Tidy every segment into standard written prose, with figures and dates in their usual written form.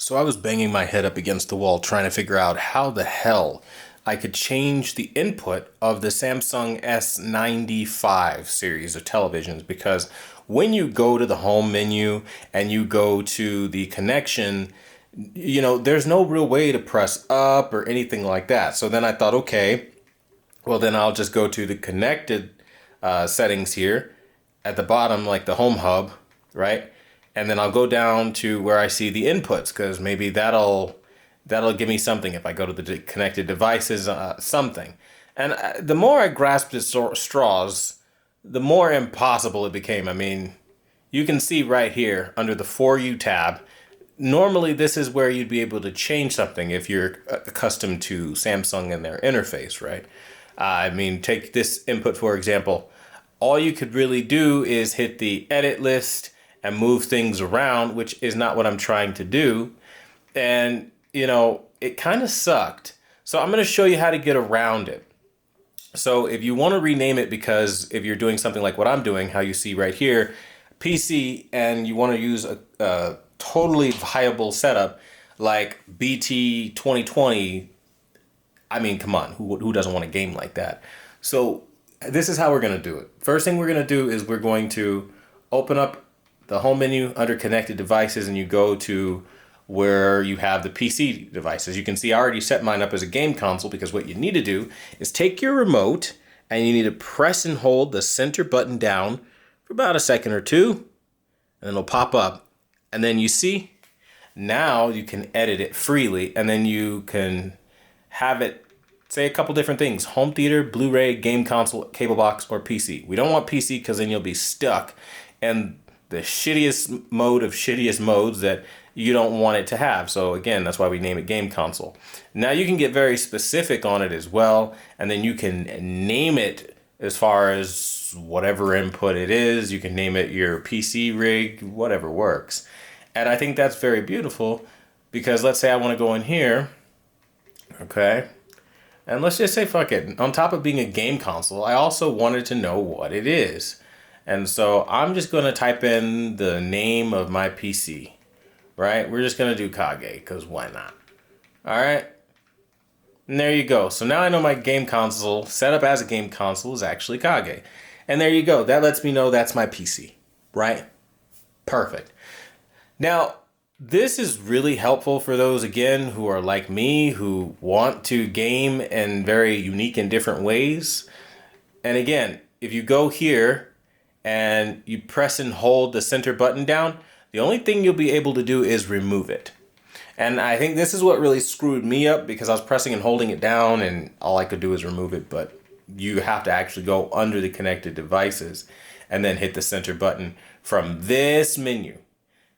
So I was banging my head up against the wall trying to figure out how the hell I could change the input of the Samsung S95 series of televisions, because when you go to the home menu and you go to the connection, there's no real way to press up or anything like that. So then I thought, okay, well then I'll just go to the connected settings here at the bottom, like the home hub, right? And then I'll go down to where I see the inputs, because maybe that'll give me something if I go to the connected devices, something. And the more I grasped at straws, the more impossible it became. I mean, you can see right here under the For You tab, normally this is where you'd be able to change something if you're accustomed to Samsung and their interface, right? I mean, take this input, for example. All you could really do is hit the edit list and move things around, which is not what I'm trying to do. And, it kind of sucked. So I'm going to show you how to get around it. So if you want to rename it, because if you're doing something like what I'm doing, how you see right here, PC, and you want to use a totally viable setup like BT 2020, I mean, come on, who doesn't want a game like that? So this is how we're going to do it. First thing we're going to do is we're going to open up the home menu under connected devices, and you go to where you have the PC devices. You can see I already set mine up as a game console, because what you need to do is take your remote and you need to press and hold the center button down for about a second or two, and it'll pop up. And then you see, now you can edit it freely, and then you can have it say a couple different things: home theater, Blu-ray, game console, cable box, or PC. We don't want PC because then you'll be stuck in the shittiest mode of shittiest modes that you don't want it to have. So again, that's why we name it game console. Now you can get very specific on it as well, and then you can name it as far as whatever input it is. You can name it your PC rig, whatever works. And I think that's very beautiful, because let's say I want to go in here, okay? And let's just say, fuck it. On top of being a game console, I also wanted to know what it is. And so I'm just going to type in the name of my PC, right? We're just going to do Kage, because why not? All right. And there you go. So now I know my game console, set up as a game console, is actually Kage. And there you go. That lets me know that's my PC, right? Perfect. Now, this is really helpful for those, again, who are like me, who want to game in very unique and different ways. And again, if you go here and you press and hold the center button down, the only thing you'll be able to do is remove it. And I think this is what really screwed me up, because I was pressing and holding it down and all I could do is remove it. But you have to actually go under the connected devices and then hit the center button from this menu.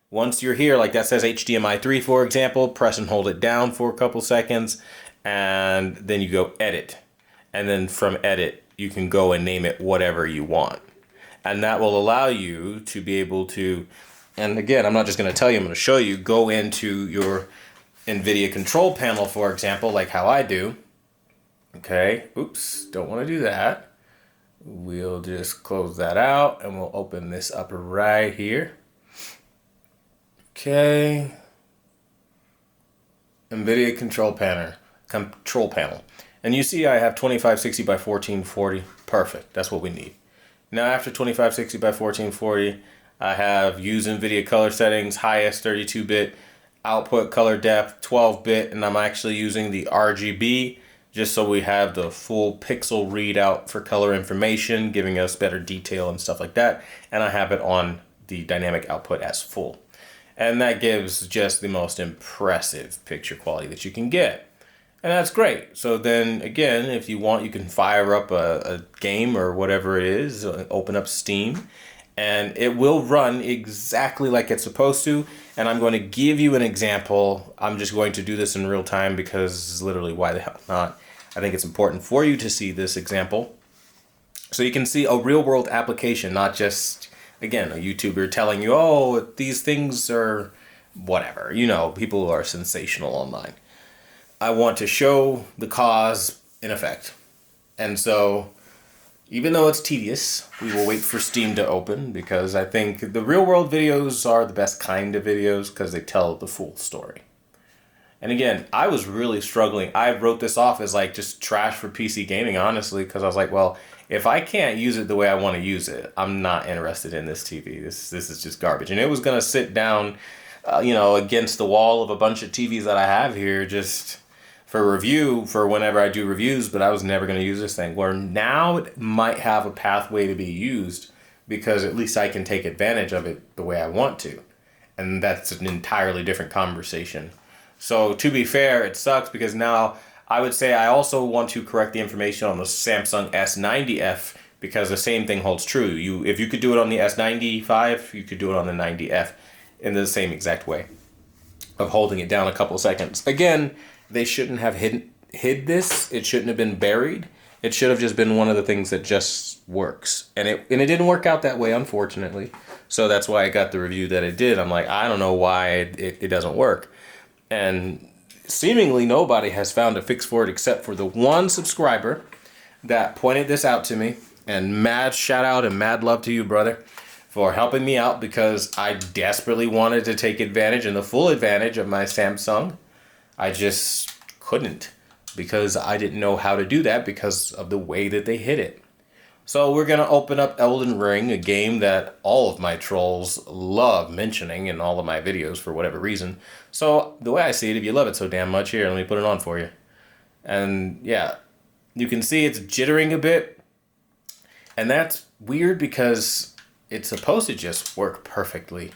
Once you're here, like that says HDMI 3, for example, press and hold it down for a couple seconds, and then you go edit. And then from edit, you can go and name it whatever you want. And that will allow you to be able to, and again, I'm not just going to tell you, I'm going to show you, go into your NVIDIA control panel, for example, like how I do. Okay, oops, don't want to do that. We'll just close that out, and we'll open this up right here. Okay, NVIDIA control panel. And you see I have 2560 by 1440. Perfect, that's what we need. Now after 2560 by 1440, I have use NVIDIA color settings, highest 32-bit, output color depth, 12-bit, and I'm actually using the RGB just so we have the full pixel readout for color information, giving us better detail and stuff like that. And I have it on the dynamic output as full. And that gives just the most impressive picture quality that you can get. And that's great. So then again, if you want, you can fire up a game or whatever it is, open up Steam, and it will run exactly like it's supposed to. And I'm going to give you an example. I'm just going to do this in real time, because literally, why the hell not? I think it's important for you to see this example. So you can see a real world application, not just, again, a YouTuber telling you, oh, these things are whatever. People are sensational online. I want to show the cause in effect. And so, even though it's tedious, we will wait for Steam to open, because I think the real world videos are the best kind of videos, because they tell the full story. And again, I was really struggling. I wrote this off as like just trash for PC gaming, honestly, because I was like, well, if I can't use it the way I want to use it, I'm not interested in this TV. This is just garbage. And it was gonna sit down, against the wall of a bunch of TVs that I have here, just for review for whenever I do reviews. But I was never gonna use this thing. Where now it might have a pathway to be used because at least I can take advantage of it the way I want to, and that's an entirely different conversation. So to be fair, it sucks because now I would say I also want to correct the information on the Samsung S90F because the same thing holds true. If you could do it on the S95, you could do it on the 90F in the same exact way of holding it down a couple seconds. Again, they shouldn't have hid this. It shouldn't have been buried. It should have just been one of the things that just works. And it didn't work out that way, unfortunately. So that's why I got the review that it did. I'm like, I don't know why it doesn't work. And seemingly nobody has found a fix for it except for the one subscriber that pointed this out to me. And mad shout out and mad love to you, brother, for helping me out because I desperately wanted to take advantage and the full advantage of my Samsung. I just couldn't because I didn't know how to do that because of the way that they hid it. So we're going to open up Elden Ring, a game that all of my trolls love mentioning in all of my videos for whatever reason. So the way I see it, if you love it so damn much, here, let me put it on for you. And yeah, you can see it's jittering a bit. And that's weird because it's supposed to just work perfectly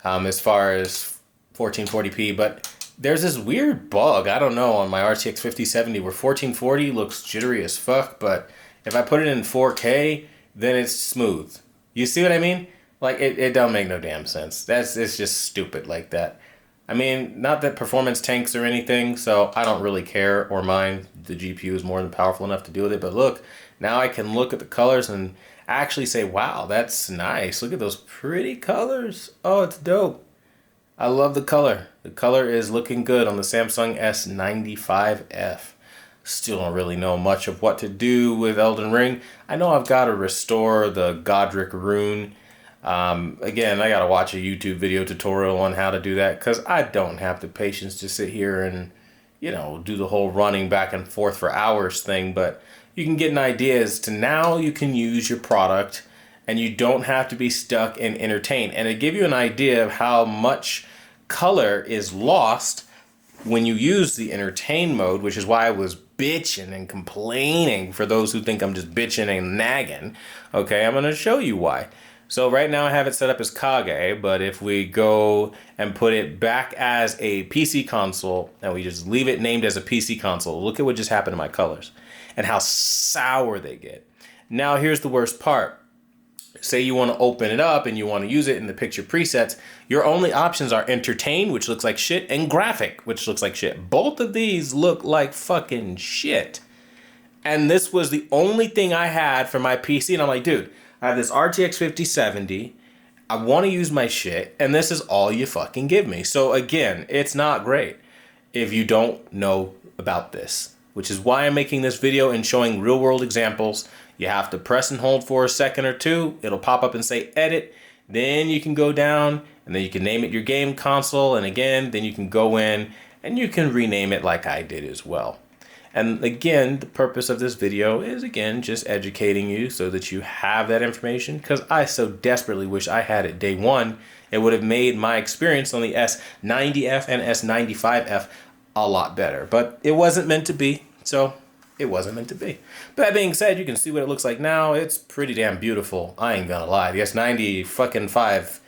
as far as 1440p. But there's this weird bug, I don't know, on my RTX 5070 where 1440 looks jittery as fuck, but if I put it in 4K, then it's smooth. You see what I mean? Like, it don't make no damn sense. It's just stupid like that. I mean, not that performance tanks or anything, so I don't really care or mind. The GPU is more than powerful enough to deal with it. But look, now I can look at the colors and actually say, wow, that's nice. Look at those pretty colors. Oh, it's dope. I love the color. The color is looking good on the Samsung S95F. Still don't really know much of what to do with Elden Ring. I know I've got to restore the Godric rune. Again, I got to watch a YouTube video tutorial on how to do that because I don't have the patience to sit here and, do the whole running back and forth for hours thing. But you can get an idea as to now you can use your product and you don't have to be stuck and entertained. And it give you an idea of how much color is lost when you use the entertain mode, which is why I was bitching and complaining for those who think I'm just bitching and nagging. Okay, I'm going to show you why. So right now I have it set up as Kage, but if we go and put it back as a PC console and we just leave it named as a PC console, look at what just happened to my colors and how sour they get. Now here's the worst part. Say you want to open it up and you want to use it in the picture presets, your only options are entertain, which looks like shit, and graphic, which looks like shit. Both of these look like fucking shit. And this was the only thing I had for my PC. And I'm like, dude, I have this RTX 5070. I want to use my shit. And this is all you fucking give me. So again, it's not great if you don't know about this, which is why I'm making this video and showing real world examples. You have to press and hold for a second or two. It'll pop up and say edit. Then you can go down and then you can name it your game console. And again, then you can go in and you can rename it like I did as well. And again, the purpose of this video is, again, just educating you so that you have that information, because I so desperately wish I had it day one. It would have made my experience on the S90F and S95F a lot better. But it wasn't meant to be, so it wasn't meant to be. But that being said, you can see what it looks like now. It's pretty damn beautiful. I ain't gonna lie. The S90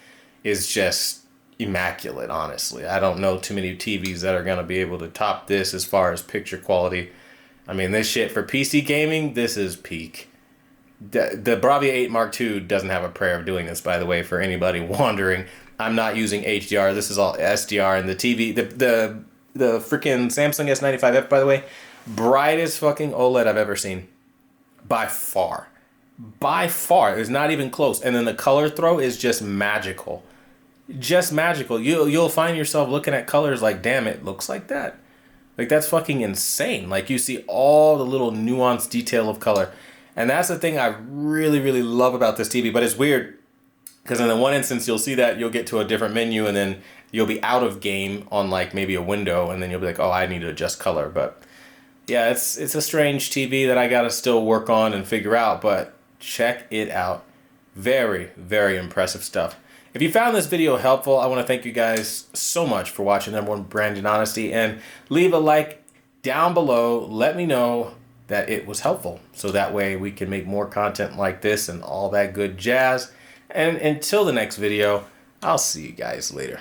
is just immaculate, honestly. I don't know too many TVs that are gonna be able to top this as far as picture quality. I mean, this shit for PC gaming, this is peak. The Bravia 8 Mark II doesn't have a prayer of doing this, by the way, for anybody wondering. I'm not using HDR. This is all SDR, and the TV, the freaking Samsung S95F, by the way, brightest fucking OLED I've ever seen. By far. By far. It's not even close. And then the color throw is just magical. Just magical. You'll find yourself looking at colors like, damn, it looks like that. Like, that's fucking insane. Like, you see all the little nuanced detail of color. And that's the thing I really, really love about this TV. But it's weird, because in the one instance, you'll see that you'll get to a different menu, and then you'll be out of game on like maybe a window, and then you'll be like, oh, I need to adjust color. But yeah, it's a strange TV that I gotta still work on and figure out, but check it out. Very, very impressive stuff. If you found this video helpful, I want to thank you guys so much for watching #1 Brand in Honesty, and leave a like down below. Let me know that it was helpful, so that way we can make more content like this and all that good jazz. And until the next video, I'll see you guys later.